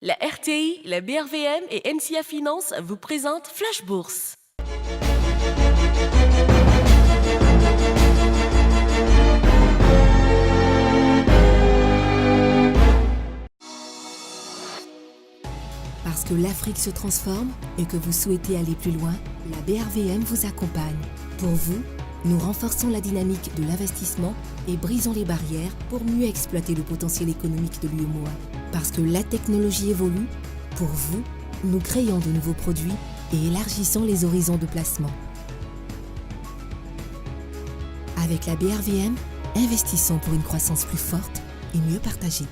La RTI, la BRVM et NCA Finance vous présentent Flash Bourse. Parce que l'Afrique se transforme et que vous souhaitez aller plus loin, la BRVM vous accompagne. Pour vous, nous renforçons la dynamique de l'investissement et brisons les barrières pour mieux exploiter le potentiel économique de l'UEMOA. Parce que la technologie évolue, pour vous, nous créons de nouveaux produits et élargissons les horizons de placement. Avec la BRVM, investissons pour une croissance plus forte et mieux partagée.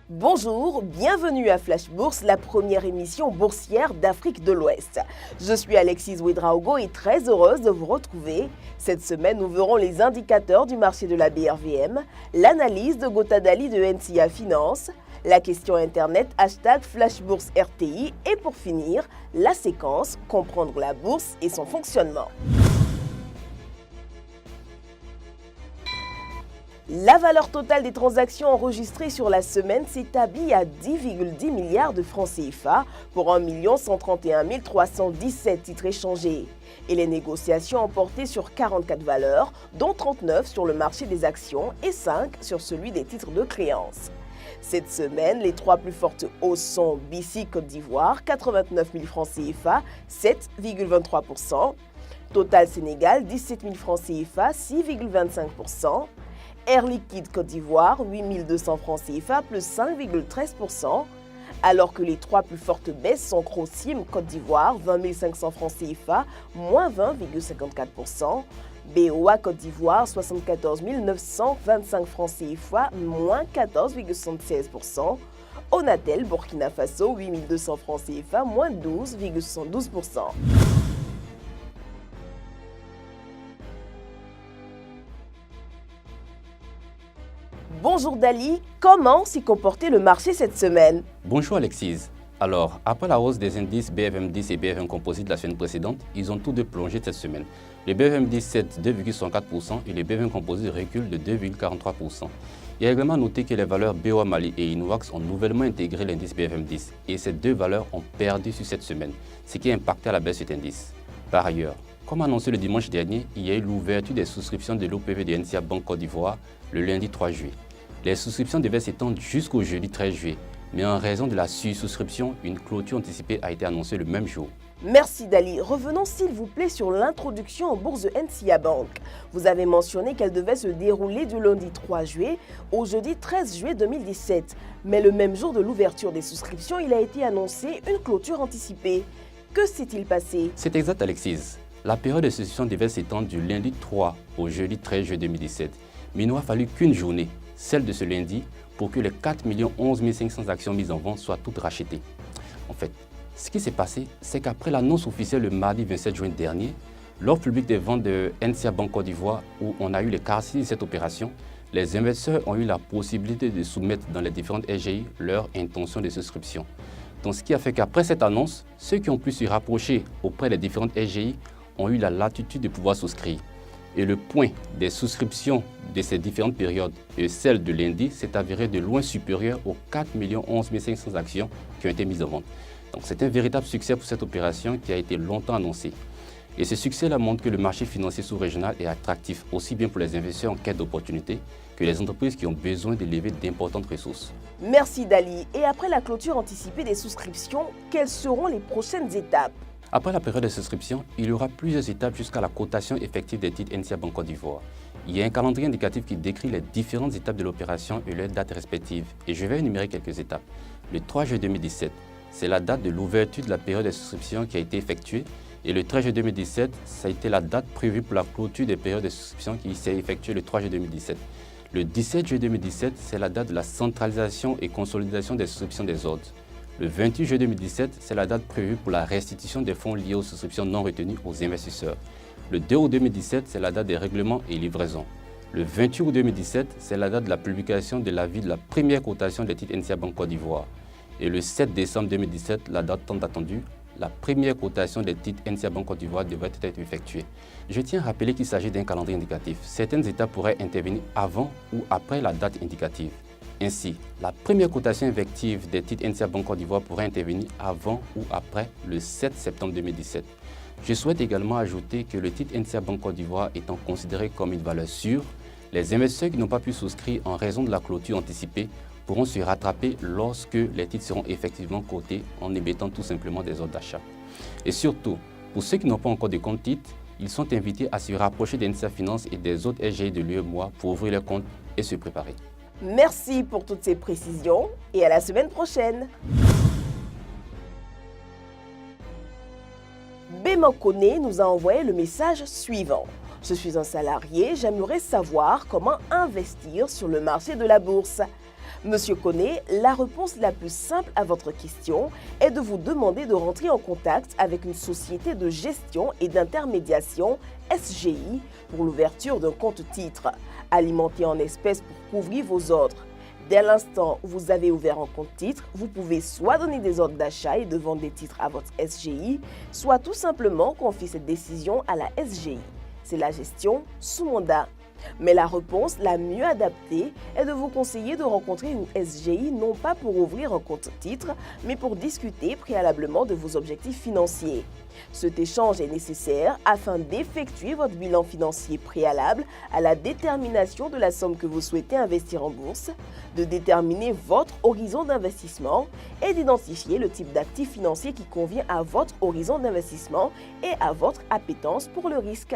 Bonjour, bienvenue à Flash Bourse, la première émission boursière d'Afrique de l'Ouest. Je suis Alexis Ouedraogo et très heureuse de vous retrouver. Cette semaine, nous verrons les indicateurs du marché de la BRVM, l'analyse de Gota Dali de NCA Finance, la question internet #FlashBourseRTI et pour finir, la séquence comprendre la bourse et son fonctionnement. La valeur totale des transactions enregistrées sur la semaine s'établit à 10,10 milliards de francs CFA pour 1 131 317 titres échangés. Et les négociations ont porté sur 44 valeurs, dont 39 sur le marché des actions et 5 sur celui des titres de créance. Cette semaine, les trois plus fortes hausses sont BC Côte d'Ivoire, 89 000 francs CFA, 7,23%. Total Sénégal, 17 000 francs CFA, 6,25%. Air Liquide Côte d'Ivoire, 8 200 francs CFA, plus 5,13%. Alors que les trois plus fortes baisses sont Crocim Côte d'Ivoire, 20 500 francs CFA, moins 20,54%. BOA Côte d'Ivoire, 74 925 francs CFA, moins 14,76%. Onatel Burkina Faso, 8 200 francs CFA, moins 12,72%. Bonjour Dali, comment s'est comporté le marché cette semaine? Bonjour Alexis. Alors, après la hausse des indices BFM10 et BFM Composite la semaine précédente, ils ont tous deux plongé cette semaine. Le BFM10 cède 2,64% et le BFM Composite recule de 2,43%. Il y a également noté que les valeurs BOA Mali et Inwax ont nouvellement intégré l'indice BFM10 et ces deux valeurs ont perdu sur cette semaine, ce qui a impacté à la baisse cet indice. Par ailleurs, comme annoncé le dimanche dernier, il y a eu l'ouverture des souscriptions de l'OPV de NCA Banque Côte d'Ivoire le lundi 3 juillet. Les souscriptions devaient s'étendre jusqu'au jeudi 13 juillet, mais en raison de la sursouscription, une clôture anticipée a été annoncée le même jour. Merci Dali. Revenons s'il vous plaît sur l'introduction en bourse de NCA Bank. Vous avez mentionné qu'elle devait se dérouler du lundi 3 juillet au jeudi 13 juillet 2017. Mais le même jour de l'ouverture des souscriptions, il a été annoncé une clôture anticipée. Que s'est-il passé? C'est exact Alexis. La période de souscription devait s'étendre du lundi 3 au jeudi 13 juillet 2017. Mais il n'aura fallu qu'une journée, celle de ce lundi, pour que les 4 11 500 actions mises en vente soient toutes rachetées. En fait, ce qui s'est passé, c'est qu'après l'annonce officielle le mardi 27 juin dernier, l'offre publique des ventes de NCA Banque Côte d'Ivoire, où on a eu les quartiers de cette opération, les investisseurs ont eu la possibilité de soumettre dans les différentes SGI leur intention de souscription. Donc, ce qui a fait qu'après cette annonce, ceux qui ont pu se rapprocher auprès des différentes SGI ont eu la latitude de pouvoir souscrire. Et le point des souscriptions de ces différentes périodes et celle de lundi s'est avéré de loin supérieur aux 4 11 500 actions qui ont été mises en vente. Donc c'est un véritable succès pour cette opération qui a été longtemps annoncée. Et ce succès-là montre que le marché financier sous-régional est attractif aussi bien pour les investisseurs en quête d'opportunités que les entreprises qui ont besoin de lever d'importantes ressources. Merci Dali. Et après la clôture anticipée des souscriptions, quelles seront les prochaines étapes? Après la période de souscription, il y aura plusieurs étapes jusqu'à la cotation effective des titres NCA Banque Côte d'Ivoire. Il y a un calendrier indicatif qui décrit les différentes étapes de l'opération et leurs dates respectives. Et je vais énumérer quelques étapes. Le 3 juillet 2017, c'est la date de l'ouverture de la période de souscription qui a été effectuée. Et le 13 juillet 2017, ça a été la date prévue pour la clôture des périodes de souscription qui s'est effectuée le 3 juillet 2017. Le 17 juillet 2017, c'est la date de la centralisation et consolidation des souscriptions des ordres. Le 28 juillet 2017, c'est la date prévue pour la restitution des fonds liés aux souscriptions non retenues aux investisseurs. Le 2 août 2017, c'est la date des règlements et livraisons. Le 28 août 2017, c'est la date de la publication de l'avis de la première cotation des titres NCA Banque Côte d'Ivoire. Et le 7 décembre 2017, la date tant attendue, la première cotation des titres NCA Banque Côte d'Ivoire devrait être effectuée. Je tiens à rappeler qu'il s'agit d'un calendrier indicatif. Certaines étapes pourraient intervenir avant ou après la date indicative. Ainsi, la première cotation effective des titres NCA Banque Côte d'Ivoire pourrait intervenir avant ou après le 7 septembre 2017. Je souhaite également ajouter que le titre NCA Banque Côte d'Ivoire étant considéré comme une valeur sûre, les investisseurs qui n'ont pas pu souscrire en raison de la clôture anticipée pourront se rattraper lorsque les titres seront effectivement cotés en émettant tout simplement des ordres d'achat. Et surtout, pour ceux qui n'ont pas encore de compte titre, ils sont invités à se rapprocher d'NCA Finance et des autres SGI de l'UEMOA pour ouvrir leur compte et se préparer. Merci pour toutes ces précisions et à la semaine prochaine. Béman Koné nous a envoyé le message suivant. Je suis un salarié, j'aimerais savoir comment investir sur le marché de la bourse. Monsieur Koné, la réponse la plus simple à votre question est de vous demander de rentrer en contact avec une société de gestion et d'intermédiation SGI pour l'ouverture d'un compte titre, alimenté en espèces pour couvrir vos ordres. Dès l'instant où vous avez ouvert un compte titre, vous pouvez soit donner des ordres d'achat et de vente des titres à votre SGI, soit tout simplement confier cette décision à la SGI. C'est la gestion sous mandat. Mais la réponse la mieux adaptée est de vous conseiller de rencontrer une SGI non pas pour ouvrir un compte titre, mais pour discuter préalablement de vos objectifs financiers. Cet échange est nécessaire afin d'effectuer votre bilan financier préalable à la détermination de la somme que vous souhaitez investir en bourse, de déterminer votre horizon d'investissement et d'identifier le type d'actif financier qui convient à votre horizon d'investissement et à votre appétence pour le risque.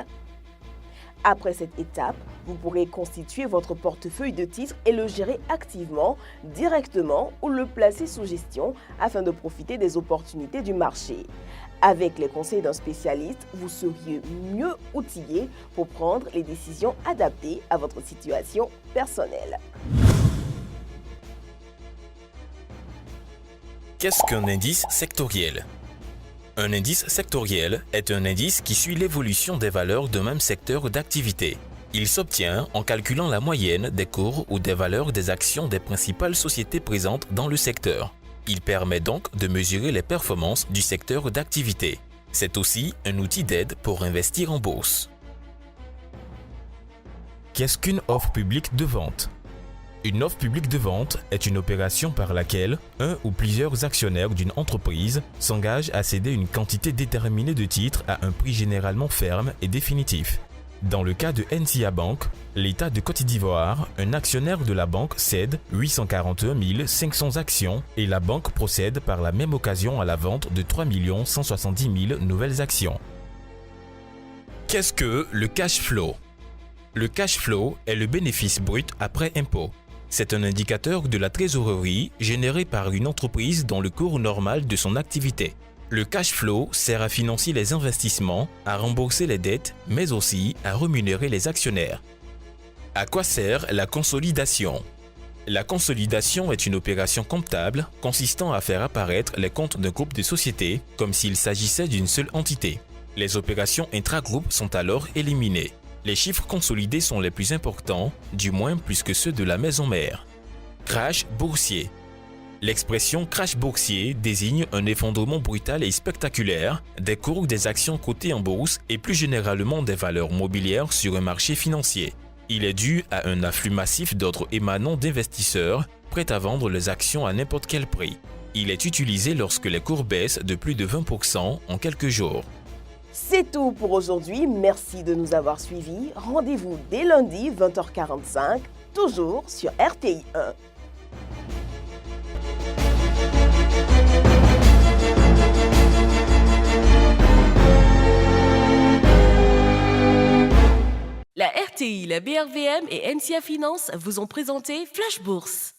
Après cette étape, vous pourrez constituer votre portefeuille de titres et le gérer activement, directement ou le placer sous gestion afin de profiter des opportunités du marché. Avec les conseils d'un spécialiste, vous seriez mieux outillé pour prendre les décisions adaptées à votre situation personnelle. Qu'est-ce qu'un indice sectoriel ? Un indice sectoriel est un indice qui suit l'évolution des valeurs d'un même secteur d'activité. Il s'obtient en calculant la moyenne des cours ou des valeurs des actions des principales sociétés présentes dans le secteur. Il permet donc de mesurer les performances du secteur d'activité. C'est aussi un outil d'aide pour investir en bourse. Qu'est-ce qu'une offre publique de vente ? Une offre publique de vente est une opération par laquelle un ou plusieurs actionnaires d'une entreprise s'engagent à céder une quantité déterminée de titres à un prix généralement ferme et définitif. Dans le cas de NCA Bank, l'État de Côte d'Ivoire, un actionnaire de la banque cède 841 500 actions et la banque procède par la même occasion à la vente de 3 170 000 nouvelles actions. Qu'est-ce que le cash flow ? Le cash flow est le bénéfice brut après impôt. C'est un indicateur de la trésorerie générée par une entreprise dans le cours normal de son activité. Le cash flow sert à financer les investissements, à rembourser les dettes, mais aussi à rémunérer les actionnaires. À quoi sert la consolidation ? La consolidation est une opération comptable consistant à faire apparaître les comptes d'un groupe de sociétés comme s'il s'agissait d'une seule entité. Les opérations intra-groupes sont alors éliminées. Les chiffres consolidés sont les plus importants, du moins plus que ceux de la maison mère. Crash boursier. L'expression crash boursier désigne un effondrement brutal et spectaculaire des cours des actions cotées en bourse et plus généralement des valeurs mobilières sur un marché financier. Il est dû à un afflux massif d'ordres émanant d'investisseurs prêts à vendre les actions à n'importe quel prix. Il est utilisé lorsque les cours baissent de plus de 20% en quelques jours. C'est tout pour aujourd'hui. Merci de nous avoir suivis. Rendez-vous dès lundi 20h45, toujours sur RTI 1. La RTI, la BRVM et NCA Finance vous ont présenté Flash Bourse.